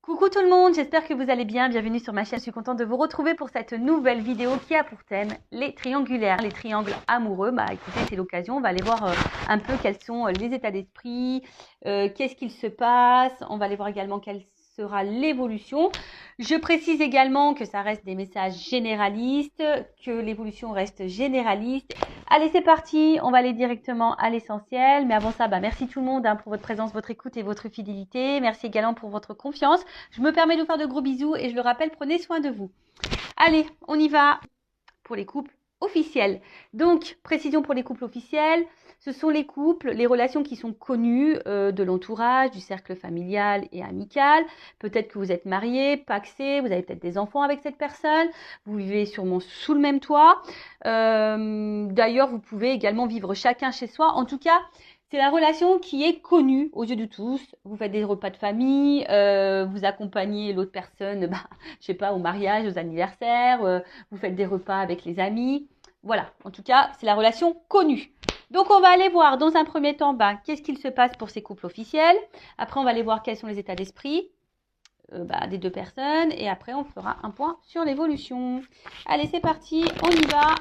Coucou tout le monde, j'espère que vous allez bien. Bienvenue sur ma chaîne. Je suis contente de vous retrouver pour cette nouvelle vidéo qui a pour thème les triangulaires, les triangles amoureux. Bah écoutez, c'est l'occasion. On va aller voir un peu quels sont les états d'esprit, qu'est-ce qu'il se passe. On va aller voir également quelle sera l'évolution. Je précise également que ça reste des messages généralistes, que l'évolution reste généraliste. Allez, c'est parti, on va aller directement à l'essentiel. Mais avant ça, merci tout le monde pour votre présence, votre écoute et votre fidélité. Merci également pour votre confiance. Je me permets de vous faire de gros bisous et je le rappelle, prenez soin de vous. Allez, on y va pour les couples officiels. Donc, précision pour les couples officiels, ce sont les couples, les relations qui sont connues de l'entourage, du cercle familial et amical. Peut-être que vous êtes mariés, pacsés, vous avez peut-être des enfants avec cette personne, vous vivez sûrement sous le même toit. D'ailleurs, vous pouvez également vivre chacun chez soi. En tout cas, c'est la relation qui est connue aux yeux de tous. Vous faites des repas de famille, vous accompagnez l'autre personne, je sais pas, au mariage, aux anniversaires, vous faites des repas avec les amis. Voilà, en tout cas, c'est la relation connue. Donc, on va aller voir dans un premier temps, qu'est-ce qu'il se passe pour ces couples officiels. Après, on va aller voir quels sont les états d'esprit des deux personnes. Et après, on fera un point sur l'évolution. Allez, c'est parti, on y va.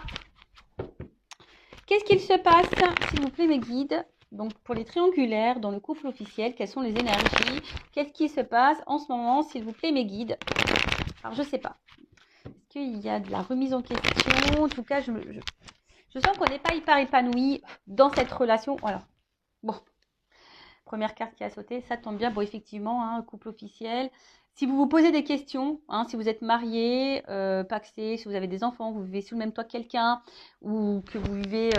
Qu'est-ce qu'il se passe, s'il vous plaît, mes guides? Donc, pour les triangulaires, dans le couple officiel, quelles sont les énergies? Qu'est-ce qui se passe en ce moment, s'il vous plaît, mes guides? Alors, je ne sais pas. Est-ce qu'il y a de la remise en question? En tout cas, je sens qu'on n'est pas hyper épanoui dans cette relation. Voilà. Bon, première carte qui a sauté, ça tombe bien. Bon, effectivement, couple officiel. Si vous vous posez des questions, si vous êtes marié, pacsé, si vous avez des enfants, vous vivez sous le même toit que quelqu'un, ou que vous vivez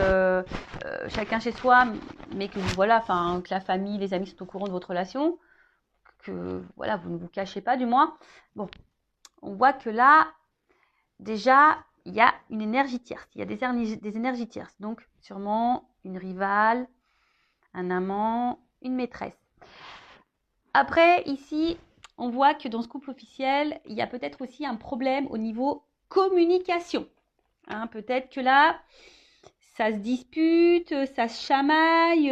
chacun chez soi, mais que que la famille, les amis sont au courant de votre relation, que voilà, vous ne vous cachez pas du moins. Bon, on voit que là, déjà, il y a une énergie tierce, il y a des énergies tierces. Donc, sûrement une rivale, un amant, une maîtresse. Après, ici, on voit que dans ce couple officiel, il y a peut-être aussi un problème au niveau communication. Peut-être que là, ça se dispute, ça se chamaille.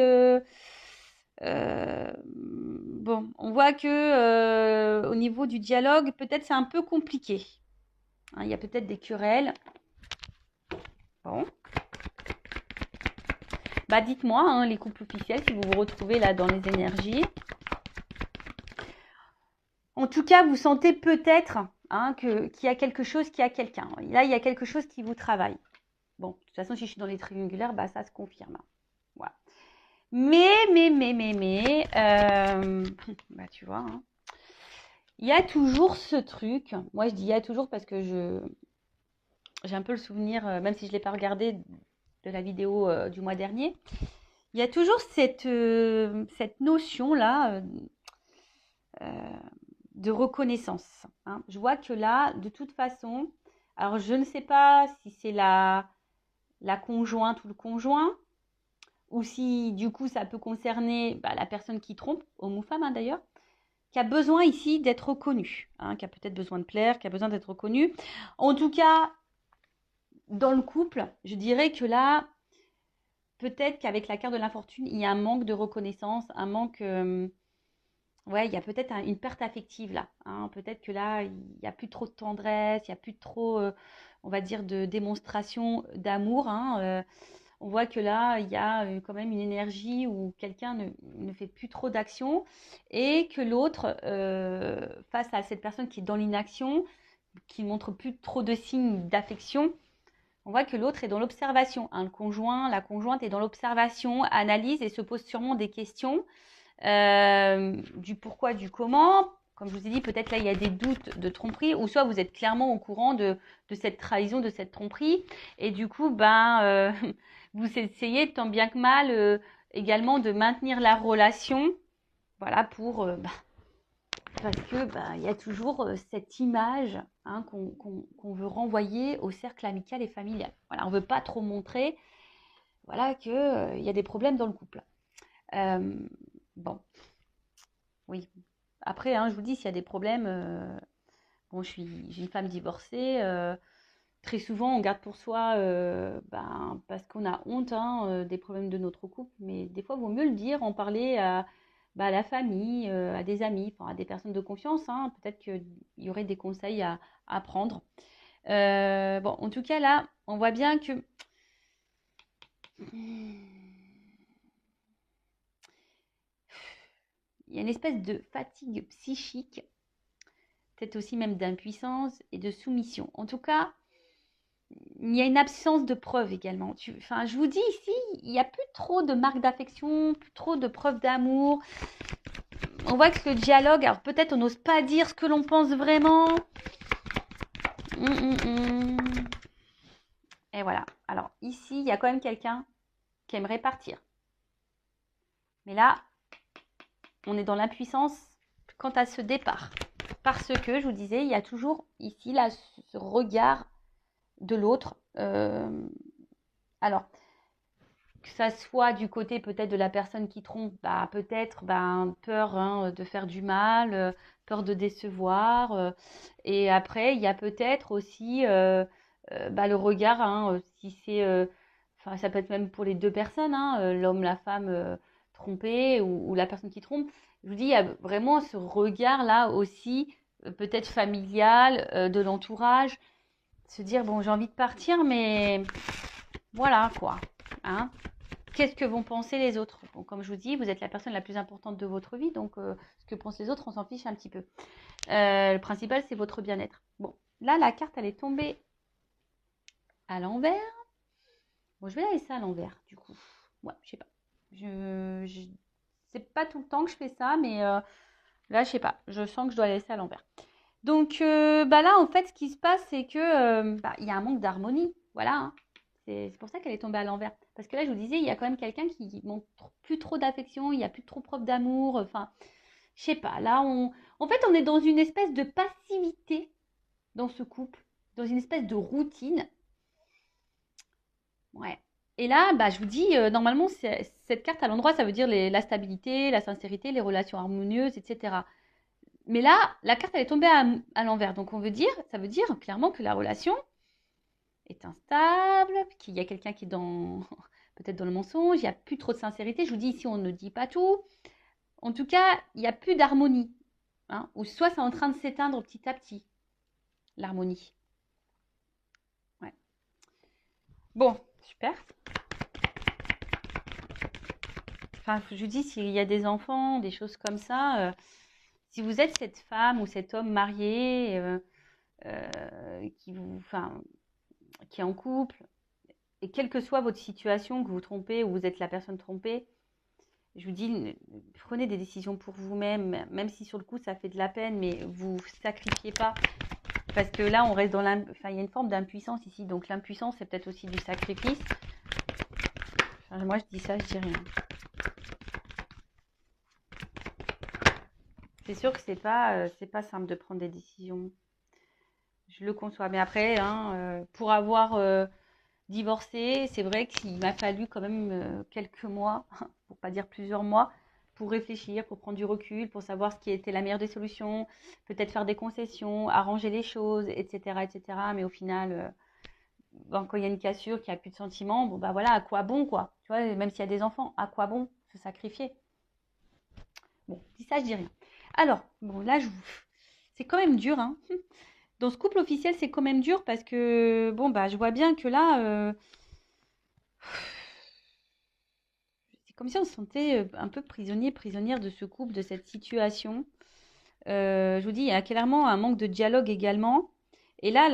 Bon, on voit que au niveau du dialogue, peut-être c'est un peu compliqué. Il y a peut-être des querelles. Bon. Dites-moi, les couples officiels, si vous vous retrouvez là dans les énergies. En tout cas, vous sentez peut-être qu'il y a quelque chose qui a quelqu'un. Là, il y a quelque chose qui vous travaille. Bon, de toute façon, si je suis dans les triangulaires, ça se confirme. Voilà. Mais, tu vois, il y a toujours ce truc. Moi, je dis il y a toujours parce que j'ai un peu le souvenir, même si je ne l'ai pas regardé, de la vidéo du mois dernier. Il y a toujours cette notion-là de reconnaissance. Je vois que là, de toute façon, alors je ne sais pas si c'est la conjointe ou le conjoint, ou si du coup ça peut concerner la personne qui trompe, homme ou femme d'ailleurs, qui a besoin ici d'être reconnu, qui a peut-être besoin de plaire, qui a besoin d'être reconnu. En tout cas, dans le couple, je dirais que là, peut-être qu'avec la carte de l'infortune, il y a un manque de reconnaissance, un manque... ouais, il y a peut-être une perte affective là. Peut-être que là, il n'y a plus trop de tendresse, il n'y a plus trop, on va dire, de démonstration d'amour. On voit que là, il y a quand même une énergie où quelqu'un ne fait plus trop d'action et que l'autre, face à cette personne qui est dans l'inaction, qui ne montre plus trop de signes d'affection, on voit que l'autre est dans l'observation. Le conjoint, la conjointe est dans l'observation, analyse et se pose sûrement des questions du pourquoi, du comment. Comme je vous ai dit, peut-être là, il y a des doutes de tromperie, ou soit vous êtes clairement au courant de cette trahison, de cette tromperie, et du coup, vous essayez tant bien que mal également de maintenir la relation, voilà, parce que il y a toujours cette image qu'on veut renvoyer au cercle amical et familial. Voilà, on ne veut pas trop montrer, voilà, que il y a des problèmes dans le couple. Bon, oui. Après, je vous dis, s'il y a des problèmes, bon, j'ai une femme divorcée. Très souvent, on garde pour soi parce qu'on a honte des problèmes de notre couple. Mais des fois, il vaut mieux le dire, en parler à la famille, à des amis, enfin, à des personnes de confiance, hein. Peut-être qu'il y aurait des conseils à prendre. Bon, en tout cas, là, on voit bien que il y a une espèce de fatigue psychique, peut-être aussi même d'impuissance et de soumission. En tout cas, il y a une absence de preuves également. Enfin, je vous dis ici, il n'y a plus trop de marques d'affection, plus trop de preuves d'amour. On voit que le dialogue, alors peut-être on n'ose pas dire ce que l'on pense vraiment. Et voilà. Alors ici, il y a quand même quelqu'un qui aimerait partir. Mais là, on est dans l'impuissance quant à ce départ. Parce que, je vous disais, il y a toujours ici là, ce regard de l'autre. Alors, que ça soit du côté peut-être de la personne qui trompe, peut-être peur, hein, de faire du mal, peur de décevoir. Et après, il y a peut-être aussi le regard, hein, si c'est, enfin, ça peut être même pour les deux personnes, hein, l'homme, la femme trompée ou la personne qui trompe. Je vous dis, il y a vraiment ce regard-là aussi, peut-être familial, de l'entourage, se dire, bon, j'ai envie de partir, mais voilà quoi. Hein. Qu'est-ce que vont penser les autres? Bon, comme je vous dis, vous êtes la personne la plus importante de votre vie, donc ce que pensent les autres, on s'en fiche un petit peu. Le principal, c'est votre bien-être. Bon, là, la carte, elle est tombée à l'envers. Bon, je vais la laisser à l'envers, du coup. Ouais, je sais pas. C'est pas tout le temps que je fais ça, mais là, je sais pas. Je sens que je dois la laisser à l'envers. Donc, là, en fait, ce qui se passe, c'est que il y a un manque d'harmonie. Voilà, hein. C'est pour ça qu'elle est tombée à l'envers. Parce que là, je vous disais, il y a quand même quelqu'un qui montre plus trop d'affection, il n'y a plus trop preuve d'amour. Enfin, je sais pas. Là, en fait, on est dans une espèce de passivité dans ce couple, dans une espèce de routine. Ouais. Et là, je vous dis, normalement, cette carte à l'endroit, ça veut dire la stabilité, la sincérité, les relations harmonieuses, etc. Mais là, la carte, elle est tombée à l'envers. Donc, ça veut dire clairement que la relation est instable, qu'il y a quelqu'un qui est peut-être dans le mensonge, il n'y a plus trop de sincérité. Je vous dis ici, on ne dit pas tout. En tout cas, il n'y a plus d'harmonie. Hein, ou soit c'est en train de s'éteindre petit à petit, l'harmonie. Ouais. Bon, super. Enfin, je vous dis, s'il y a des enfants, des choses comme ça, si vous êtes cette femme ou cet homme marié qui est en couple, et quelle que soit votre situation, que vous trompez ou vous êtes la personne trompée, je vous dis, prenez des décisions pour vous-même, même si sur le coup ça fait de la peine, mais vous sacrifiez pas. Parce que là, on reste dans il y a une forme d'impuissance ici. Donc l'impuissance, c'est peut-être aussi du sacrifice. Enfin, moi, je dis ça, je dis rien. C'est sûr que c'est pas simple de prendre des décisions. Je le conçois. Mais après, hein, pour avoir divorcé, c'est vrai qu'il m'a fallu quand même quelques mois, pour pas dire plusieurs mois, pour réfléchir, pour prendre du recul, pour savoir ce qui était la meilleure des solutions, peut-être faire des concessions, arranger les choses, etc., etc. Mais au final, quand il y a une cassure, qu'il n'y a plus de sentiments, bon voilà, à quoi bon quoi? Tu vois, même s'il y a des enfants, à quoi bon se sacrifier? Bon, dis ça, je dis rien. Alors, bon là, c'est quand même dur, hein. Dans ce couple officiel, c'est quand même dur parce que, je vois bien que là, c'est comme si on se sentait un peu prisonnier, prisonnière de ce couple, de cette situation. Je vous dis, il y a clairement un manque de dialogue également. Et là,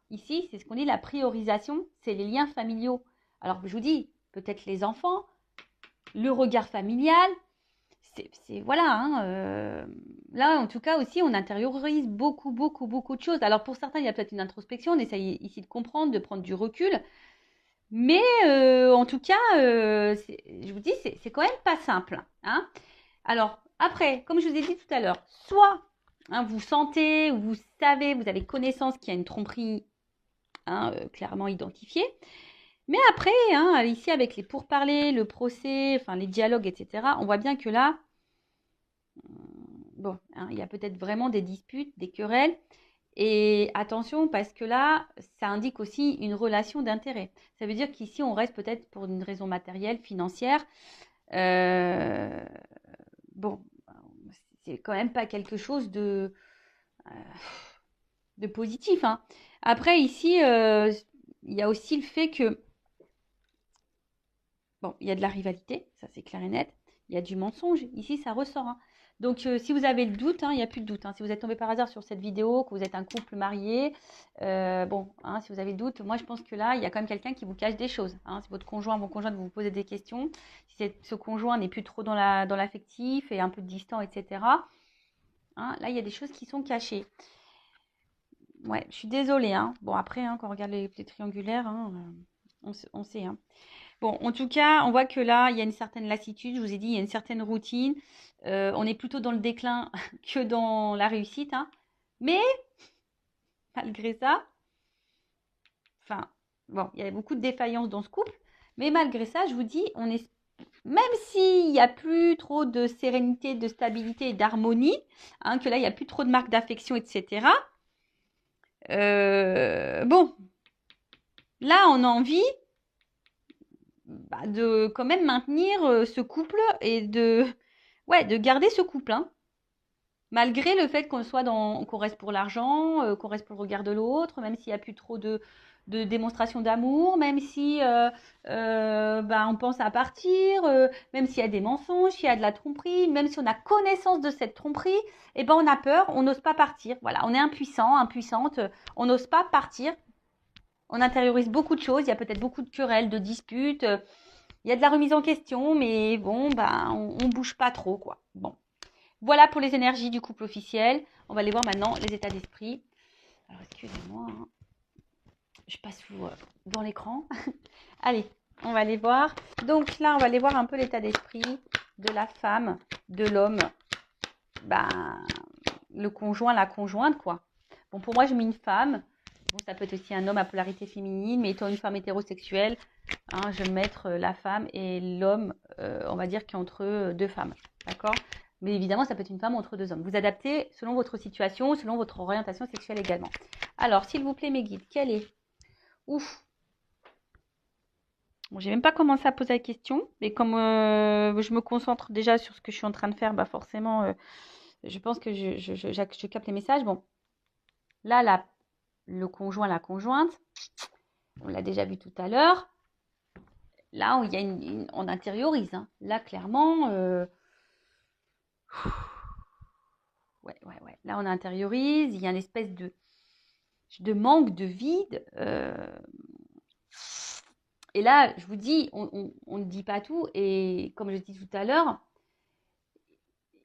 ici, c'est ce qu'on dit, la priorisation, c'est les liens familiaux. Alors, je vous dis, peut-être les enfants, le regard familial, voilà. Hein, là, en tout cas, aussi, on intériorise beaucoup, beaucoup, beaucoup de choses. Alors, pour certains, il y a peut-être une introspection, on essaye ici de comprendre, de prendre du recul. Mais en tout cas, je vous dis, c'est quand même pas simple. Hein. Alors, après, comme je vous ai dit tout à l'heure, soit vous sentez, vous savez, vous avez connaissance qu'il y a une tromperie clairement identifiée. Mais après, ici, avec les pourparlers, le procès, enfin les dialogues, etc., on voit bien que là, il y a peut-être vraiment des disputes, des querelles. Et attention, parce que là, ça indique aussi une relation d'intérêt. Ça veut dire qu'ici, on reste peut-être pour une raison matérielle, financière. bon, c'est quand même pas quelque chose de positif, hein. Après, ici, il y a aussi le fait que, bon, il y a de la rivalité, ça c'est clair et net. Il y a du mensonge, ici ça ressort, hein. Donc, si vous avez le doute, hein, il n'y a plus de doute, hein. Si vous êtes tombé par hasard sur cette vidéo, que vous êtes un couple marié, bon, hein, si vous avez le doute, moi je pense que là, il y a quand même quelqu'un qui vous cache des choses, hein. Si votre conjoint, vos conjointes vous posez des questions, si ce conjoint n'est plus trop dans l'affectif et un peu distant, etc., hein, là, il y a des choses qui sont cachées. Ouais, je suis désolée, hein. Bon, après, hein, quand on regarde les triangulaires, hein, on sait, hein. Bon, en tout cas, on voit que là, il y a une certaine lassitude. Je vous ai dit, il y a une certaine routine. On est plutôt dans le déclin que dans la réussite, hein. Mais, malgré ça, enfin, bon, il y a beaucoup de défaillances dans ce couple. Mais malgré ça, je vous dis, même s'il n'y a plus trop de sérénité, de stabilité et d'harmonie, hein, que là, il n'y a plus trop de marques d'affection, etc. Bon, là, on a envie de quand même maintenir ce couple et de garder ce couple, hein. Malgré le fait qu'on reste pour l'argent, qu'on reste pour le regard de l'autre, même s'il n'y a plus trop de démonstration d'amour, même si on pense à partir, même s'il y a des mensonges, s'il y a de la tromperie, même si on a connaissance de cette tromperie, eh ben on a peur, on n'ose pas partir. Voilà, on est impuissant, impuissante, on n'ose pas partir. On intériorise beaucoup de choses, il y a peut-être beaucoup de querelles, de disputes, il y a de la remise en question, mais bon, on bouge pas trop, quoi. Bon. Voilà pour les énergies du couple officiel. On va aller voir maintenant les états d'esprit. Alors, excusez-moi, hein. Je passe dans l'écran. Allez, on va aller voir. Donc là, on va aller voir un peu l'état d'esprit de la femme, de l'homme, le conjoint, la conjointe, quoi. Bon, pour moi, je mets une femme. Bon, ça peut être aussi un homme à polarité féminine, mais étant une femme hétérosexuelle, hein, je vais mettre la femme et l'homme, on va dire, qui est entre deux femmes. D'accord ? Mais évidemment, ça peut être une femme entre deux hommes. Vous adaptez selon votre situation, selon votre orientation sexuelle également. Alors, s'il vous plaît, mes guides, quelle est... Ouf. Bon, j'ai même pas commencé à poser la question, mais comme je me concentre déjà sur ce que je suis en train de faire, forcément, je pense que je capte les messages. Bon, là, le conjoint, la conjointe, on l'a déjà vu tout à l'heure. Là, il y a on intériorise, hein. Là, clairement, ouais. Là, on intériorise. Il y a une espèce de manque, de vide. Et là, je vous dis, on ne dit pas tout. Et comme je dis tout à l'heure,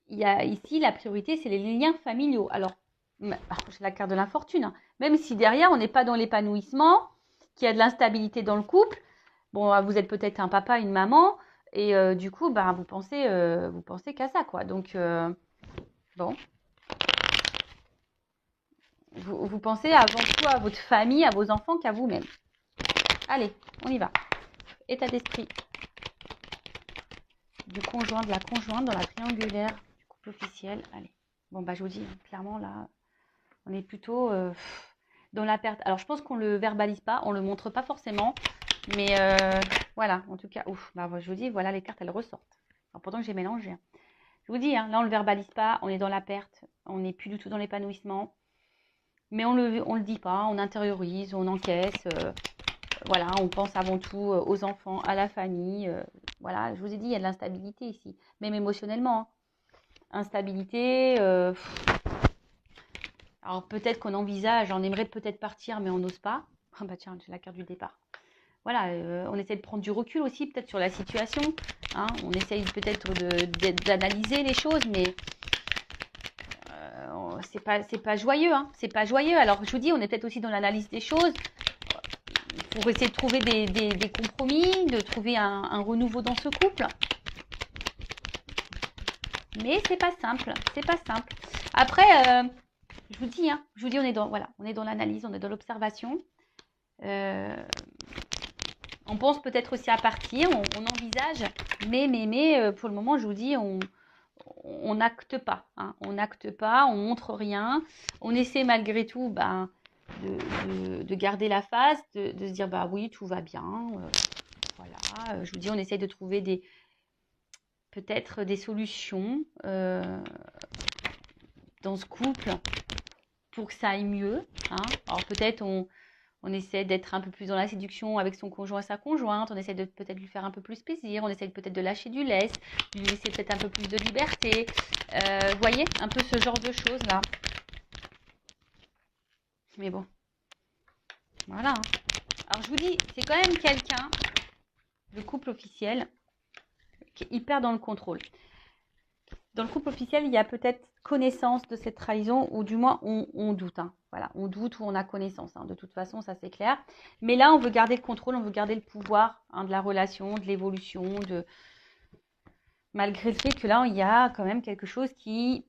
il y a ici la priorité, c'est les liens familiaux. Alors, c'est la carte de l'infortune, hein. Même si derrière, on n'est pas dans l'épanouissement, qu'il y a de l'instabilité dans le couple. Bon, vous êtes peut-être un papa, une maman, et du coup, vous pensez qu'à ça, quoi. Donc, bon. Vous pensez avant tout à votre famille, à vos enfants qu'à vous-même. Allez, on y va. État d'esprit du conjoint, de la conjointe dans la triangulaire du couple officiel. Allez. Bon, je vous dis, clairement, là, on est plutôt dans la perte. Alors, je pense qu'on ne le verbalise pas, on ne le montre pas forcément. Mais voilà, en tout cas, je vous dis, voilà, les cartes, elles ressortent. Alors, pourtant que j'ai mélangé, hein. Je vous dis, hein, là, on ne le verbalise pas, on est dans la perte, on n'est plus du tout dans l'épanouissement. Mais on le dit pas, on intériorise, on encaisse. Voilà, on pense avant tout aux enfants, à la famille. Voilà, je vous ai dit, il y a de l'instabilité ici, même émotionnellement, hein. Instabilité. Alors peut-être qu'on envisage, on aimerait peut-être partir, mais on n'ose pas. Ah bah tiens, j'ai la carte du départ. Voilà, on essaie de prendre du recul aussi, peut-être sur la situation, hein. On essaye peut-être d'analyser les choses, mais c'est pas joyeux, hein. C'est pas joyeux. Alors je vous dis, on est peut-être aussi dans l'analyse des choses pour essayer de trouver des compromis, de trouver un renouveau dans ce couple. Mais c'est pas simple, c'est pas simple. Après, je vous dis, on est dans l'analyse, on est dans l'observation. On pense peut-être aussi à partir, on envisage, mais pour le moment, je vous dis, on n'acte pas, hein. On n'acte pas, on montre rien. On essaie malgré tout de garder la face, de se dire oui, tout va bien. Voilà, je vous dis, on essaie de trouver peut-être des solutions dans ce couple pour que ça aille mieux. Hein. Alors peut-être on essaie d'être un peu plus dans la séduction avec son conjoint et sa conjointe, on essaie de peut-être lui faire un peu plus plaisir, on essaie peut-être de lâcher du lest, lui laisser peut-être un peu plus de liberté. Vous voyez, un peu ce genre de choses-là. Mais bon, voilà. Hein. Alors je vous dis, c'est quand même quelqu'un, le couple officiel, qui est hyper dans le contrôle. Dans le couple officiel, il y a peut-être connaissance de cette trahison, ou du moins on doute. Hein. Voilà, on doute ou on a connaissance. Hein. De toute façon, ça c'est clair. Mais là, on veut garder le contrôle, on veut garder le pouvoir de la relation, de l'évolution, malgré le fait que là, il y a quand même quelque chose qui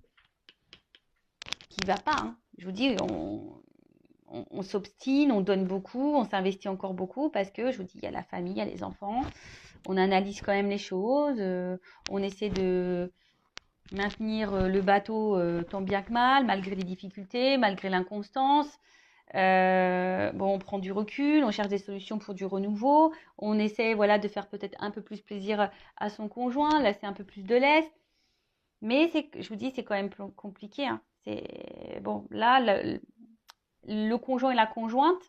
va pas. Hein. Je vous dis, on s'obstine, on donne beaucoup, on s'investit encore beaucoup parce que, je vous dis, il y a la famille, il y a les enfants. On analyse quand même les choses. On essaie de maintenir le bateau tant bien que mal, malgré les difficultés, malgré l'inconstance. On prend du recul, on cherche des solutions pour du renouveau. On essaie de faire peut-être un peu plus plaisir à son conjoint, laisser un peu plus de lest. Mais je vous dis, c'est quand même compliqué. Hein. Là, le conjoint et la conjointe,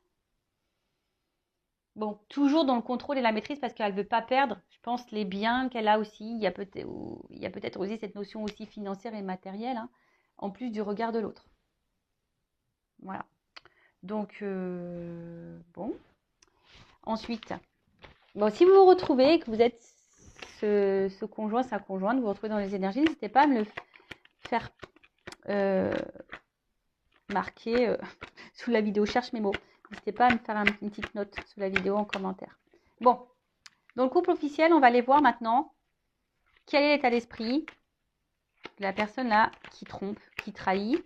toujours dans le contrôle et la maîtrise parce qu'elle ne veut pas perdre, je pense, les biens qu'elle a aussi. Il y a peut-être aussi cette notion aussi financière et matérielle, hein, en plus du regard de l'autre. Voilà. Donc, Ensuite, si vous vous retrouvez, que vous êtes ce conjoint, sa conjointe, vous vous retrouvez dans les énergies, n'hésitez pas à me le faire marquer sous la vidéo. Cherche mes mots. N'hésitez pas à me faire une petite note sous la vidéo en commentaire. Bon, dans le couple officiel, on va aller voir maintenant quel est l'état d'esprit de la personne là qui trompe, qui trahit,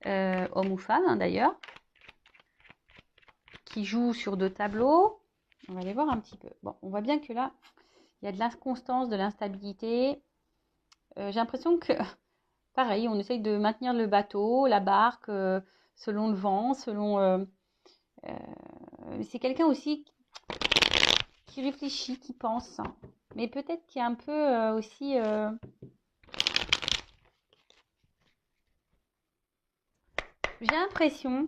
homme ou femme hein, d'ailleurs, qui joue sur 2 tableaux. On va aller voir un petit peu. Bon, on voit bien que là, il y a de l'inconstance, de l'instabilité. J'ai l'impression que, pareil, on essaye de maintenir le bateau, la barque, selon le vent, selon... c'est quelqu'un aussi qui réfléchit, qui pense, mais peut-être qui est un peu aussi... J'ai l'impression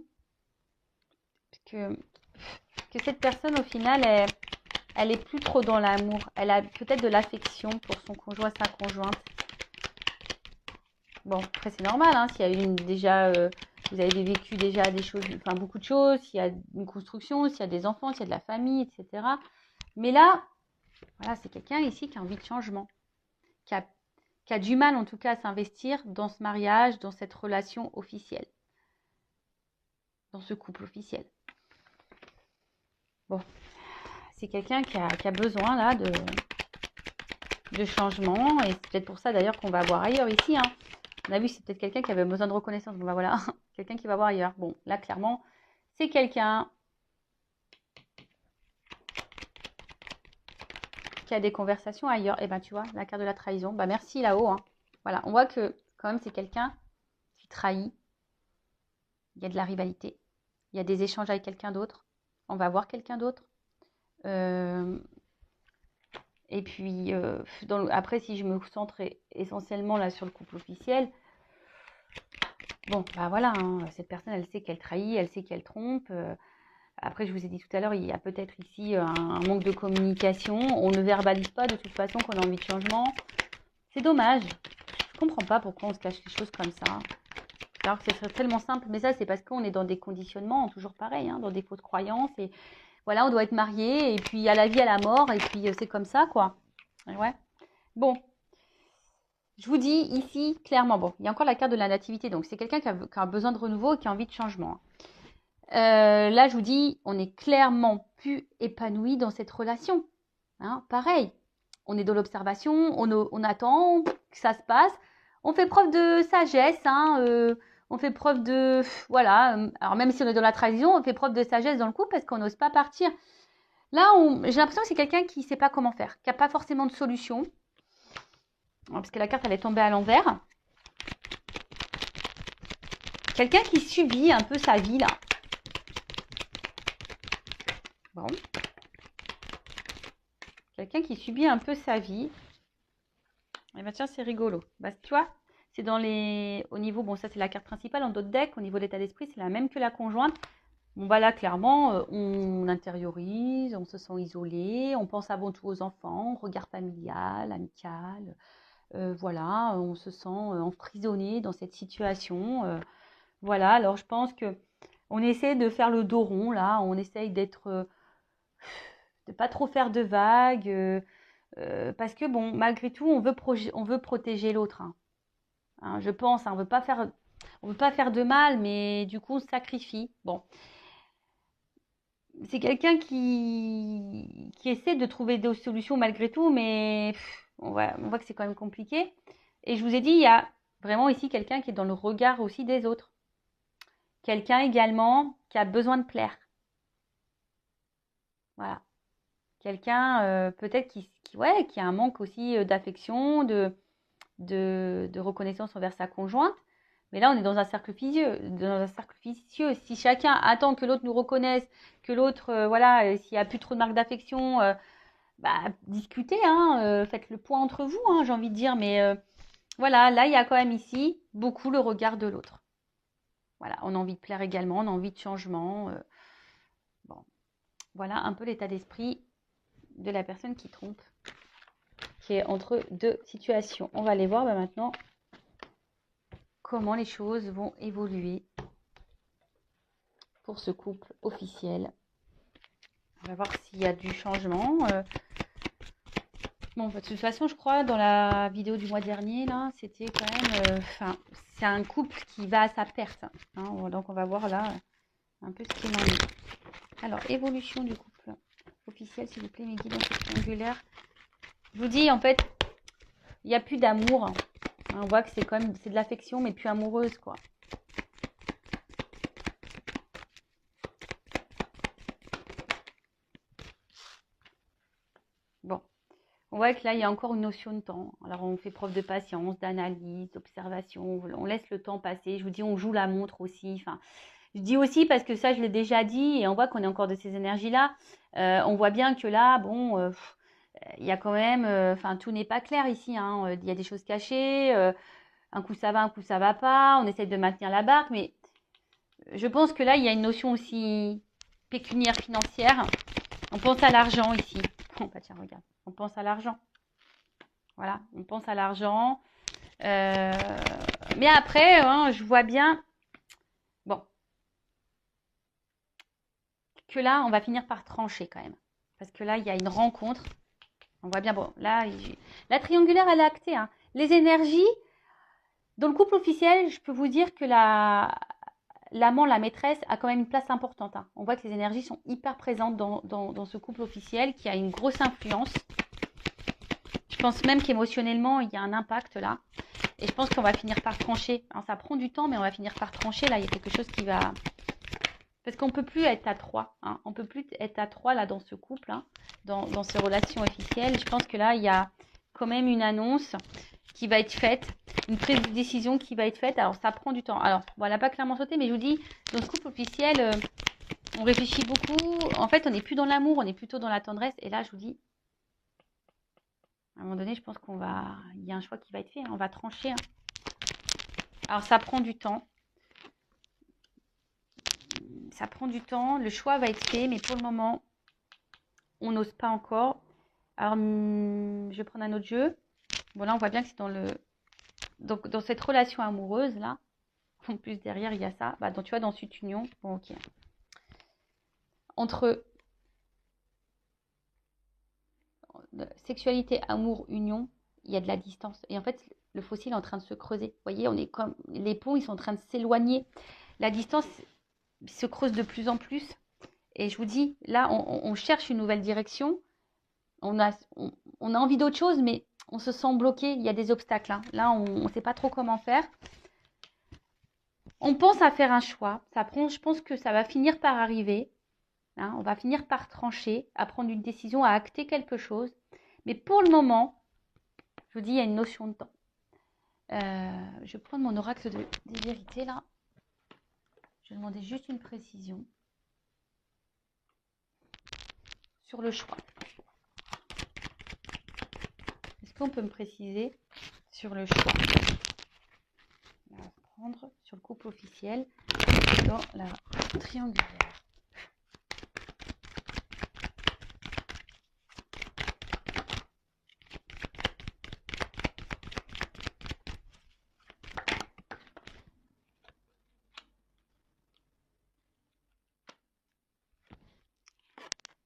que cette personne, au final, elle est plus trop dans l'amour. Elle a peut-être de l'affection pour son conjoint, sa conjointe. Bon, après, c'est normal, hein, s'il y a vous avez vécu déjà des choses, enfin beaucoup de choses, s'il y a une construction, s'il y a des enfants, s'il y a de la famille, etc. Mais là, voilà, c'est quelqu'un ici qui a envie de changement, qui a du mal en tout cas à s'investir dans ce mariage, dans cette relation officielle, dans ce couple officiel. Bon, c'est quelqu'un qui a besoin là de changement, et c'est peut-être pour ça d'ailleurs qu'on va voir ailleurs ici. Hein. On a vu, c'est peut-être quelqu'un qui avait besoin de reconnaissance. Bon, voilà, quelqu'un qui va voir ailleurs. Bon, là, clairement, c'est quelqu'un qui a des conversations ailleurs. Et ben, tu vois, la carte de la trahison. Bah, merci là-haut. Hein. Voilà, on voit que quand même, c'est quelqu'un qui trahit. Il y a de la rivalité. Il y a des échanges avec quelqu'un d'autre. On va voir quelqu'un d'autre. Et puis, après, si je me centre essentiellement là sur le couple officiel, bon, bah voilà, hein, cette personne, elle sait qu'elle trahit, elle sait qu'elle trompe. Après, je vous ai dit tout à l'heure, il y a peut-être ici un manque de communication. On ne verbalise pas de toute façon qu'on a envie de changement. C'est dommage. Je comprends pas pourquoi on se cache les choses comme ça. Alors que ce serait tellement simple. Mais ça, c'est parce qu'on est dans des conditionnements, toujours pareil, hein, dans des fausses croyances. Et voilà, on doit être marié, et puis à la vie, à la mort, et puis c'est comme ça, quoi. Ouais. Bon. Je vous dis ici, clairement, bon, il y a encore la carte de la nativité. Donc, c'est quelqu'un qui a besoin de renouveau et qui a envie de changement. Là, je vous dis, on est clairement plus épanoui dans cette relation. Hein, pareil, on est dans l'observation, on attend que ça se passe. On fait preuve de sagesse, hein, on fait preuve de... Voilà, alors même si on est dans la trahison, on fait preuve de sagesse dans le couple parce qu'on n'ose pas partir. Là, j'ai l'impression que c'est quelqu'un qui ne sait pas comment faire, qui n'a pas forcément de solution. Parce que la carte, elle est tombée à l'envers. Quelqu'un qui subit un peu sa vie, là. Bon. Quelqu'un qui subit un peu sa vie. Eh ben tiens, c'est rigolo. Bah, tu vois, c'est dans les... Au niveau, bon, ça c'est la carte principale. En d'autres decks, au niveau de l'état d'esprit, c'est la même que la conjointe. Bon, bah là, clairement, on intériorise, on se sent isolé, on pense avant tout aux enfants, regard familial, amical. Voilà, on se sent emprisonné dans cette situation. Voilà, alors je pense que on essaie de faire le dos rond, là. On essaye d'être... de pas trop faire de vagues. Parce que, bon, malgré tout, on veut protéger l'autre. Hein, je pense, hein, on veut pas faire de mal, mais du coup, on se sacrifie. Bon, c'est quelqu'un qui essaie de trouver des solutions malgré tout, mais on voit que c'est quand même compliqué. Et je vous ai dit, il y a vraiment ici quelqu'un qui est dans le regard aussi des autres. Quelqu'un également qui a besoin de plaire. Voilà. Quelqu'un peut-être ouais, qui a un manque aussi d'affection, de reconnaissance envers sa conjointe. Mais là, on est dans un cercle vicieux. Dans un cercle vicieux. Si chacun attend que l'autre nous reconnaisse, que l'autre, voilà, s'il n'y a plus trop de marques d'affection, bah, discutez, hein, faites le point entre vous, hein, j'ai envie de dire. Mais voilà, là, il y a quand même ici beaucoup le regard de l'autre. Voilà, on a envie de plaire également, on a envie de changement. Bon, voilà un peu l'état d'esprit de la personne qui trompe, qui est entre deux situations. On va aller voir maintenant comment les choses vont évoluer pour ce couple officiel. On va voir s'il y a du changement. Bon, de toute façon, je crois, dans la vidéo du mois dernier, là, c'était quand même... c'est un couple qui va à sa perte. Hein, donc, on va voir là un peu ce qu'il en est. Alors, évolution du couple officiel, s'il vous plaît, mes guides, dans cette triangulaire. Je vous dis, en fait, il n'y a plus d'amour. Hein. On voit que c'est quand même... C'est de l'affection, mais plus amoureuse, quoi. Bon. On voit que là, il y a encore une notion de temps. Alors, on fait preuve de patience, d'analyse, d'observation. On laisse le temps passer. Je vous dis, on joue la montre aussi. Enfin, je dis aussi parce que ça, je l'ai déjà dit et on voit qu'on est encore de ces énergies-là. On voit bien que là, bon, il y a quand même... Enfin, tout n'est pas clair ici. Hein. Il y a des choses cachées. Un coup, ça va, un coup, ça va pas. On essaie de maintenir la barque. Mais je pense que là, il y a une notion aussi pécuniaire, financière. On pense à l'argent ici. Oh, bah tiens, regarde. On pense à l'argent. Voilà, on pense à l'argent. Mais après, hein, je vois bien, bon, que là, on va finir par trancher quand même. Parce que là, il y a une rencontre. On voit bien, bon, là, la triangulaire, elle est actée. Hein. Les énergies, dans le couple officiel, je peux vous dire que l'amant, la maîtresse, a quand même une place importante. Hein. On voit que les énergies sont hyper présentes dans ce couple officiel qui a une grosse influence. Je pense même qu'émotionnellement, il y a un impact là. Et je pense qu'on va finir par trancher. Hein, ça prend du temps, mais on va finir par trancher. Là, il y a quelque chose qui va... Parce qu'on ne peut plus être à trois. Hein. On ne peut plus être à trois là dans ce couple, hein, dans ces relations officielles. Je pense que là, il y a quand même une annonce qui va être faite, une prise de décision qui va être faite. Alors, ça prend du temps. Alors, bon, elle n'a pas clairement sauté, mais je vous dis, dans ce couple officiel, on réfléchit beaucoup. En fait, on n'est plus dans l'amour, on est plutôt dans la tendresse. Et là, je vous dis... À un moment donné, je pense qu'on va... Il y a un choix qui va être fait. Hein. On va trancher. Hein. Alors, ça prend du temps. Ça prend du temps. Le choix va être fait. Mais pour le moment, on n'ose pas encore. Alors, je vais prendre un autre jeu. Bon, là, on voit bien que c'est dans le... Donc, dans cette relation amoureuse, là. En plus, derrière, il y a ça. Bah, donc, tu vois, dans cette union. Bon, ok. Entre sexualité, amour, union, il y a de la distance. Et en fait, le fossile est en train de se creuser. Vous voyez, on est comme les ponts, ils sont en train de s'éloigner. La distance se creuse de plus en plus. Et je vous dis, là, on cherche une nouvelle direction. On a envie d'autre chose, mais on se sent bloqué. Il y a des obstacles. Hein. Là, on ne sait pas trop comment faire. On pense à faire un choix. Je pense que ça va finir par arriver. Hein. On va finir par trancher, à prendre une décision, à acter quelque chose. Mais pour le moment, je vous dis, il y a une notion de temps. Je vais prendre mon oracle des vérités là. Je vais demander juste une précision sur le choix. qu'on peut me préciser sur le choix? On va prendre sur le couple officiel dans la triangulaire.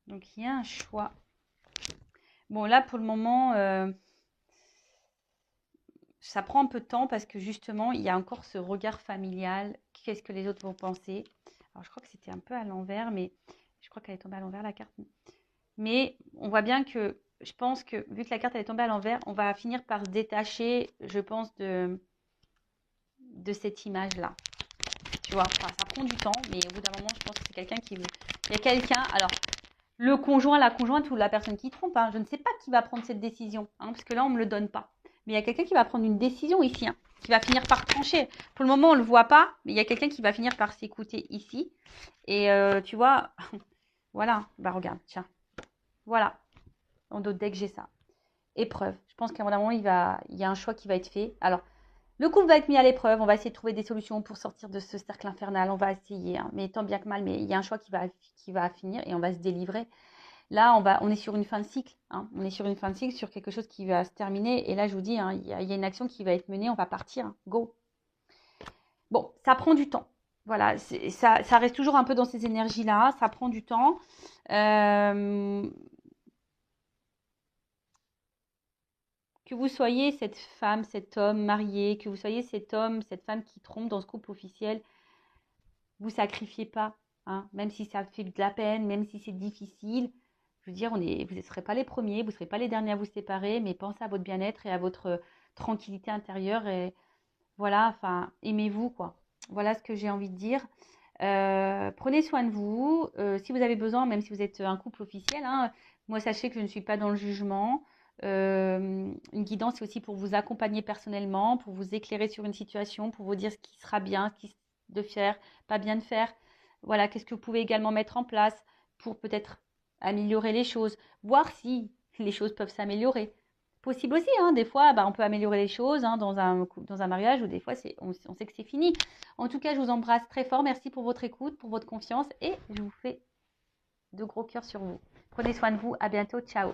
Donc il y a un choix. Bon là pour le moment, ça prend un peu de temps parce que justement il y a encore ce regard familial. Qu'est-ce que les autres vont penser? Alors je crois que c'était un peu à l'envers, mais je crois qu'elle est tombée à l'envers la carte. Mais on voit bien que je pense que vu que la carte elle est tombée à l'envers, on va finir par se détacher, je pense, de cette image-là. Tu vois, enfin, ça prend du temps, mais au bout d'un moment, je pense que c'est quelqu'un qui... Il y a quelqu'un, alors, le conjoint, la conjointe ou la personne qui trompe, hein, je ne sais pas qui va prendre cette décision, hein, parce que là, on ne me le donne pas. Mais il y a quelqu'un qui va prendre une décision ici, hein, qui va finir par trancher. Pour le moment, on ne le voit pas, mais il y a quelqu'un qui va finir par s'écouter ici. Et tu vois, voilà, bah regarde, tiens, voilà, dans d'autres decks, j'ai ça. Épreuve. Je pense qu'à un moment, il y a un choix qui va être fait. Alors, le couple va être mis à l'épreuve. On va essayer de trouver des solutions pour sortir de ce cercle infernal. On va essayer, hein, mais tant bien que mal. Mais il y a un choix qui va finir et on va se délivrer. Là, on est sur une fin de cycle. Hein. On est sur une fin de cycle, sur quelque chose qui va se terminer. Et là, je vous dis, hein, il y a une action qui va être menée. On va partir. Hein. Go. Bon, ça prend du temps. Voilà, ça reste toujours un peu dans ces énergies-là. Ça prend du temps. Que vous soyez cette femme, cet homme marié, que vous soyez cet homme, cette femme qui trompe dans ce couple officiel, vous sacrifiez pas, hein, même si ça fait de la peine, même si c'est difficile. Je veux dire, vous ne serez pas les premiers, vous ne serez pas les derniers à vous séparer, mais pensez à votre bien-être et à votre tranquillité intérieure. Et voilà, enfin, aimez-vous, quoi. Voilà ce que j'ai envie de dire. Prenez soin de vous. Si vous avez besoin, même si vous êtes un couple officiel, hein, moi, sachez que je ne suis pas dans le jugement. Une guidance, c'est aussi pour vous accompagner personnellement, pour vous éclairer sur une situation, pour vous dire ce qui sera bien, ce qui de faire, pas bien de faire. Voilà, qu'est-ce que vous pouvez également mettre en place pour peut-être améliorer les choses, voir si les choses peuvent s'améliorer. Possible aussi, hein, des fois, bah, on peut améliorer les choses hein, dans un mariage ou des fois, on sait que c'est fini. En tout cas, je vous embrasse très fort. Merci pour votre écoute, pour votre confiance et je vous fais de gros cœurs sur vous. Prenez soin de vous. À bientôt. Ciao.